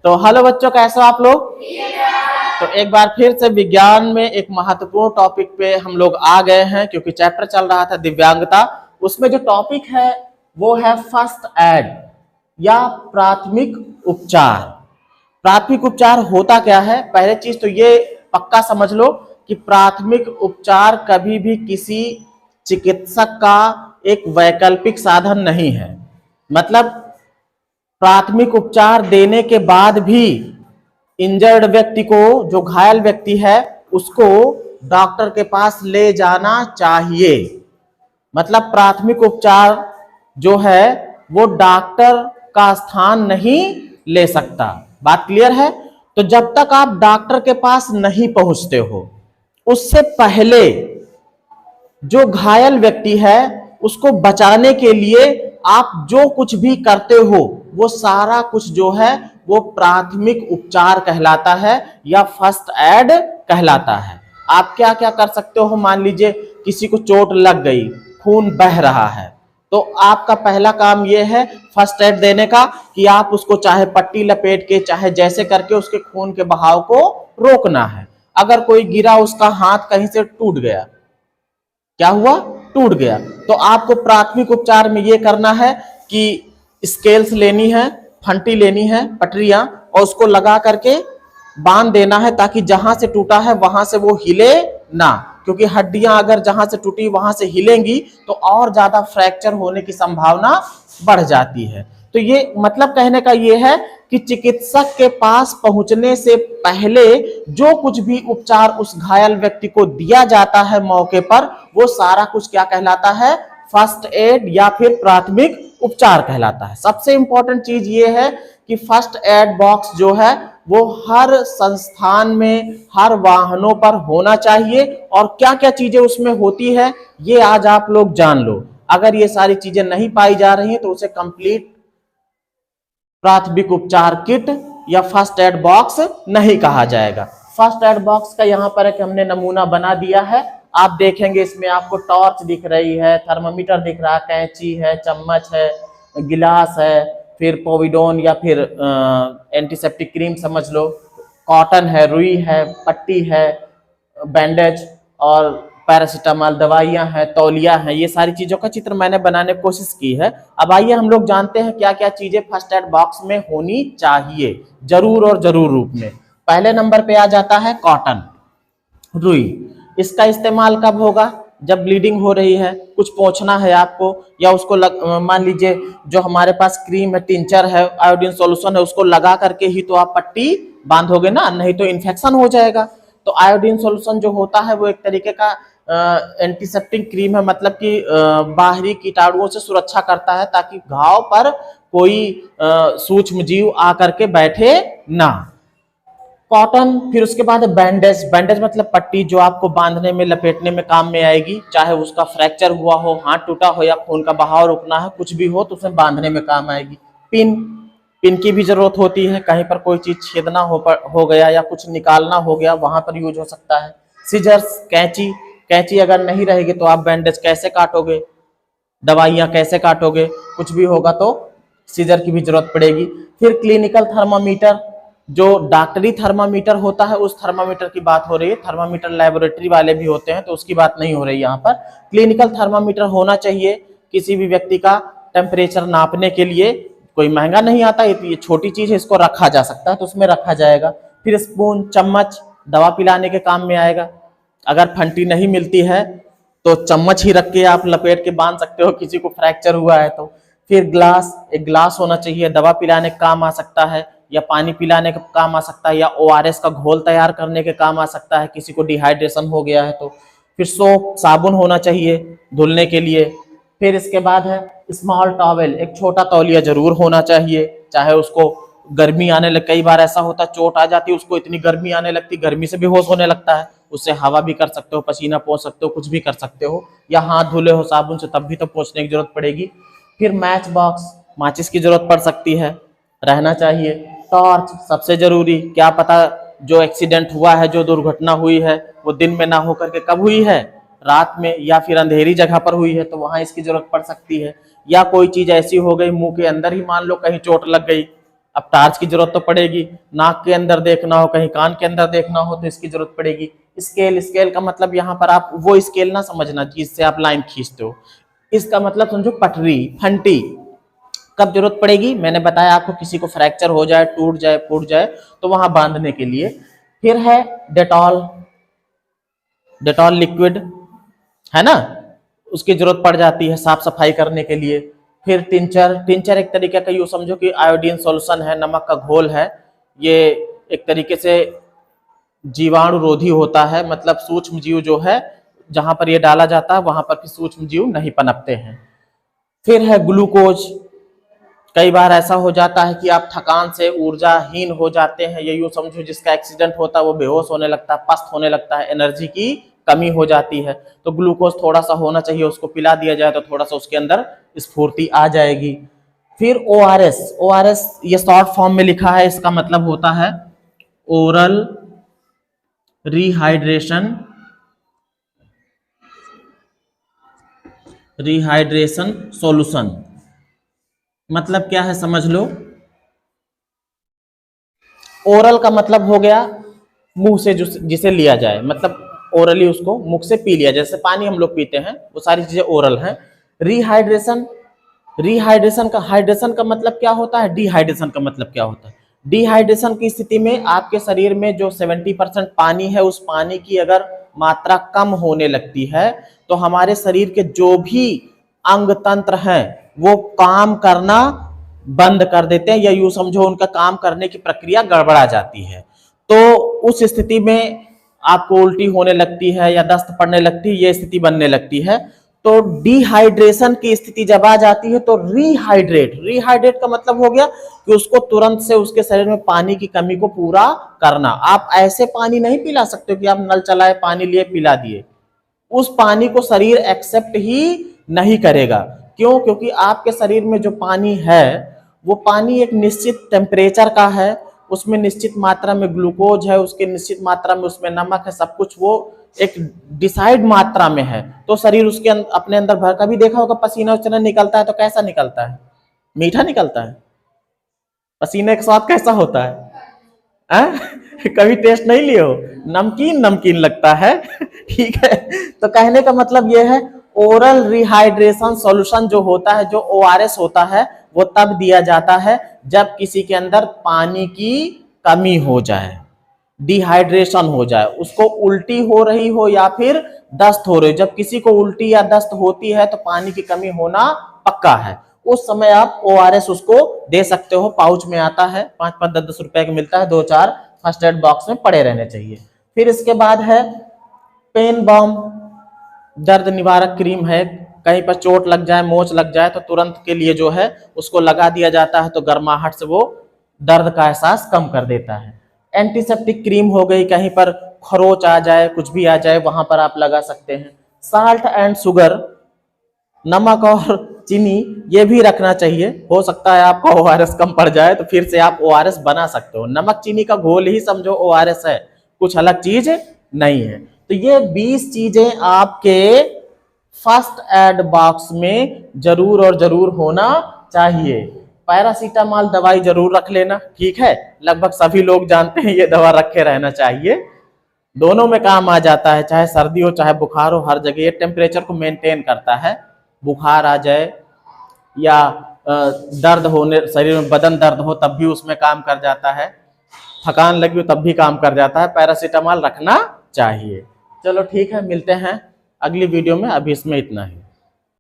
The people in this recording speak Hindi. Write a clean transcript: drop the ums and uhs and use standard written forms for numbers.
तो हेलो बच्चों, कैसे हो आप लोग? तो एक बार फिर से विज्ञान में एक महत्वपूर्ण टॉपिक पे हम लोग आ गए हैं, क्योंकि चैप्टर चल रहा था दिव्यांगता। उसमें जो टॉपिक है वो है फर्स्ट एड या प्राथमिक उपचार। प्राथमिक उपचार होता क्या है? पहले चीज तो ये पक्का समझ लो कि प्राथमिक उपचार कभी भी किसी चिकित्सक का एक वैकल्पिक साधन नहीं है। मतलब प्राथमिक उपचार देने के बाद भी इंजर्ड व्यक्ति को, जो घायल व्यक्ति है, उसको डॉक्टर के पास ले जाना चाहिए। मतलब प्राथमिक उपचार जो है वो डॉक्टर का स्थान नहीं ले सकता। बात क्लियर है? तो जब तक आप डॉक्टर के पास नहीं पहुंचते हो, उससे पहले जो घायल व्यक्ति है उसको बचाने के लिए आप जो कुछ भी करते हो वो सारा कुछ जो है वो प्राथमिक उपचार कहलाता है या फर्स्ट एड कहलाता है। आप क्या क्या कर सकते हो? मान लीजिए किसी को चोट लग गई, खून बह रहा है, तो आपका पहला काम यह है फर्स्ट एड देने का कि आप उसको चाहे पट्टी लपेट के, चाहे जैसे करके उसके खून के बहाव को रोकना है। अगर कोई गिरा, उसका हाथ कहीं से टूट गया, क्या हुआ? टूट गया, तो आपको प्राथमिक उपचार में यह करना है कि स्केल्स लेनी है, फंटी लेनी है, पटरियां, और उसको लगा करके बांध देना है ताकि जहां से टूटा है वहां से वो हिले ना। क्योंकि हड्डियां अगर जहां से टूटी वहां से हिलेंगी तो और ज्यादा फ्रैक्चर होने की संभावना बढ़ जाती है। तो ये मतलब कहने का ये है कि चिकित्सक के पास पहुंचने से पहले जो कुछ भी उपचार उस घायल व्यक्ति को दिया जाता है मौके पर, वो सारा कुछ क्या कहलाता है? फर्स्ट एड या फिर प्राथमिक उपचार कहलाता है। सबसे इंपॉर्टेंट चीज ये है कि फर्स्ट एड बॉक्स जो है वो हर संस्थान में, हर वाहनों पर होना चाहिए। और क्या क्या चीजें उसमें होती है ये आज आप लोग जान लो। अगर ये सारी चीजें नहीं पाई जा रही हैं तो उसे कंप्लीट प्राथमिक उपचार किट या फर्स्ट एड बॉक्स नहीं कहा जाएगा। फर्स्ट एड बॉक्स का यहाँ पर एक हमने नमूना बना दिया है। आप देखेंगे इसमें आपको टॉर्च दिख रही है, थर्मामीटर दिख रहा है, कैंची है, चम्मच है, गिलास है, फिर पोविडोन या फिर एंटीसेप्टिक क्रीम समझ लो, कॉटन है, रुई है, पट्टी है, बैंडेज और पैरासीटामोल दवाइयां हैं, तौलिया हैं। ये सारी चीजों का चित्र मैंने बनाने की कोशिश की है। अब आइए हम लोग जानते हैं क्या क्या चीजें फर्स्ट एड बॉक्स में होनी चाहिए जरूर और जरूर रूप में। पहले नंबर पे आ जाता है कॉटन, रुई। इसका इस्तेमाल कब होगा? जब ब्लीडिंग हो रही है, कुछ पोंछना है आपको, या उसको मान लीजिए जो हमारे पास क्रीम है, टिंचर है, आयोडीन सॉल्यूशन है, उसको लगा करके ही तो आप पट्टी बांधोगे ना, नहीं तो इन्फेक्शन हो जाएगा। तो आयोडीन सॉल्यूशन जो होता है वो एक तरीके का एंटीसेप्टिक क्रीम है, मतलब कि बाहरी कीटाणुओं से सुरक्षा करता है ताकि घाव पर कोई सूक्ष्म जीव आकर के बैठे ना। कॉटन, फिर उसके बाद बैंडेज। बैंडेज मतलब पट्टी जो आपको बांधने में, लपेटने में काम में आएगी। चाहे उसका फ्रैक्चर हुआ हो, हाथ टूटा हो, या खून का बहाव रुकना है, कुछ भी हो तो उसे बांधने में काम आएगी। पिन, पिन की भी जरूरत होती है, कहीं पर कोई चीज छेदना हो गया या कुछ निकालना हो गया, वहां पर यूज हो सकता है। सीजर्स, कैंची। कैंची अगर नहीं रहेगी तो आप बैंडेज कैसे काटोगे, दवाइयां कैसे काटोगे? कुछ भी होगा तो सीजर की भी जरूरत पड़ेगी। फिर क्लिनिकल थर्मामीटर, जो डॉक्टरी थर्मामीटर होता है उस थर्मामीटर की बात हो रही है। थर्मामीटर लेबोरेटरी वाले भी होते हैं तो उसकी बात नहीं हो रही यहाँ पर। क्लिनिकल थर्मामीटर होना चाहिए किसी भी व्यक्ति का टेम्परेचर नापने के लिए। कोई महंगा नहीं आता, ये छोटी चीज है, इसको रखा जा सकता है तो उसमें रखा जाएगा। फिर स्पून, चम्मच दवा पिलाने के काम में आएगा। अगर फंटी नहीं मिलती है तो चम्मच ही रख के आप लपेट के बांध सकते हो किसी को फ्रैक्चर हुआ है तो। फिर ग्लास, एक ग्लास होना चाहिए, दवा पिलाने का काम आ सकता है, या पानी पिलाने का काम आ सकता है, या ORS का घोल तैयार करने के काम आ सकता है किसी को डिहाइड्रेशन हो गया है तो। फिर सोप, साबुन होना चाहिए धुलने के लिए। फिर इसके बाद है स्मॉल टॉवेल, एक छोटा तौलिया जरूर होना चाहिए। चाहे उसको गर्मी आने लग, कई बार ऐसा होता है चोट आ जाती है, उसको इतनी गर्मी आने लगती, गर्मी से बेहोश होने लगता है, उससे हवा भी कर सकते हो, पसीना पोंछ सकते हो, कुछ भी कर सकते हो, या हाथ धुले हो साबुन से तब भी तो पोंछने की जरूरत पड़ेगी। फिर मैच बॉक्स, माचिस की जरूरत पड़ सकती है, रहना चाहिए। टॉर्च सबसे जरूरी, क्या पता जो एक्सीडेंट हुआ है, जो दुर्घटना हुई है वो दिन में ना होकर के कब हुई है? रात में, या फिर अंधेरी जगह पर हुई है तो वहां इसकी जरूरत पड़ सकती है। या कोई चीज ऐसी हो गई मुंह के अंदर ही, मान लो कहीं चोट लग गई अब टॉर्च की जरूरत तो पड़ेगी, नाक के अंदर देखना हो, कहीं कान के अंदर देखना हो तो इसकी जरूरत पड़ेगी। स्केल, स्केल का मतलब यहाँ पर आप वो स्केल ना समझना जिससे आप लाइन खींचते हो, इसका मतलब समझो पटरी, फंटी। कब जरूरत पड़ेगी? मैंने बताया आपको, किसी को फ्रैक्चर हो जाए, टूट जाए, फूट जाए तो वहां बांधने के लिए। फिर है डेटॉल, डेटॉल लिक्विड है ना, उसकी जरूरत पड़ जाती है साफ सफाई करने के लिए। फिर टिंचर, टिंचर एक तरीके का यूँ समझो कि आयोडीन सॉल्यूशन है, नमक का घोल है। ये एक तरीके से जीवाणु रोधी होता है, मतलब सूक्ष्म जीव जो है जहां पर ये डाला जाता है वहां पर भी सूक्ष्म जीव नहीं पनपते हैं। फिर है ग्लूकोज। कई बार ऐसा हो जाता है कि आप थकान से ऊर्जाहीन हो जाते हैं, ये यूँ समझो जिसका एक्सीडेंट होता है वो बेहोश होने लगता है, पस्त होने लगता है, एनर्जी की कमी हो जाती है, तो ग्लूकोज थोड़ा सा होना चाहिए, उसको पिला दिया जाए तो थोड़ा सा उसके अंदर स्फूर्ति आ जाएगी। फिर ORS, ORS ये शॉर्ट फॉर्म में लिखा है, इसका मतलब होता है ओरल रिहाइड्रेशन, रिहाइड्रेशन सॉल्यूशन। मतलब क्या है समझ लो। ओरल का मतलब हो गया मुंह से जिसे लिया जाए, मतलब ओरली उसको मुख से पी लिया, जैसे पानी हम लोग पीते हैं वो सारी चीजें ओरल हैं। रिहाइड्रेशन, रिहाइड्रेशन का, हाइड्रेशन का मतलब क्या होता है, डिहाइड्रेशन का मतलब क्या होता है। डिहाइड्रेशन की स्थिति में आपके शरीर में जो 70% पानी है, उस पानी की अगर मात्रा कम होने लगती है तो हमारे शरीर के जो भी अंग तंत्र हैं वो काम करना बंद कर देते हैं, या यूं समझो उनका काम करने की प्रक्रिया गड़बड़ा जाती है। तो उस स्थिति में आपको उल्टी होने लगती है या दस्त पड़ने लगती है, ये स्थिति बनने लगती है। तो डिहाइड्रेशन की स्थिति जब आ जाती है तो रिहाइड्रेट, रिहाइड्रेट का मतलब हो गया कि उसको तुरंत से उसके शरीर में पानी की कमी को पूरा करना। आप ऐसे पानी नहीं पिला सकते कि आप नल चलाए, पानी लिए, पिला दिए, उस पानी को शरीर एक्सेप्ट ही नहीं करेगा। क्यों? क्योंकि आपके शरीर में जो पानी है वो पानी एक निश्चित टेम्परेचर का है, उसमें निश्चित मात्रा में ग्लूकोज है, उसके निश्चित मात्रा में उसमें नमक है, सब कुछ वो एक डिसाइड मात्रा में है। तो शरीर उसके अपने अंदर भर, कभी देखा होगा पसीना उसीना निकलता है तो कैसा निकलता है? मीठा निकलता है। पसीने का स्वाद कैसा होता है? कभी टेस्ट नहीं लिए हो? नमकीन नमकीन लगता है। ठीक है, तो कहने का मतलब यह है ओरल रिहाइड्रेशन सॉल्यूशन जो होता है, जो ORS होता है, वो तब दिया जाता है जब किसी के अंदर पानी की कमी हो जाए, डिहाइड्रेशन हो जाए, उसको उल्टी हो रही हो या फिर दस्त हो रही हो। जब किसी को उल्टी या दस्त होती है तो पानी की कमी होना पक्का है, उस समय आप ORS उसको दे सकते हो। पाउच में आता है, 5-5, 10-10 रुपए का मिलता है, 2-4 फर्स्ट एड बॉक्स में पड़े रहने चाहिए। फिर इसके बाद है पेन बॉम, दर्द निवारक क्रीम है। कहीं पर चोट लग जाए, मोच लग जाए तो तुरंत के लिए जो है उसको लगा दिया जाता है, तो गर्माहट से वो दर्द का एहसास कम कर देता है। एंटीसेप्टिक क्रीम हो गई, कहीं पर खरोच आ जाए, कुछ भी आ जाए, वहां पर आप लगा सकते हैं। साल्ट एंड शुगर, नमक और चीनी, ये भी रखना चाहिए। हो सकता है आपका ORS कम पड़ जाए तो फिर से आप ORS बना सकते हो। नमक चीनी का घोल ही समझो ORS है, कुछ अलग चीज नहीं है। तो ये 20 चीजें आपके फर्स्ट एड बॉक्स में जरूर और जरूर होना चाहिए। पैरासीटामॉल दवाई जरूर रख लेना, ठीक है, लगभग सभी लोग जानते हैं ये दवा रखे रहना चाहिए, दोनों में काम आ जाता है, चाहे सर्दी हो चाहे बुखार हो, हर जगह ये टेम्परेचर को मेंटेन करता है। बुखार आ जाए या दर्द होने, शरीर में बदन दर्द हो तब भी उसमें काम कर जाता है, थकान लगी हो तब भी काम कर जाता है, पैरासीटामॉल रखना चाहिए। चलो ठीक है, मिलते हैं अगली वीडियो में, अभी इसमें इतना ही।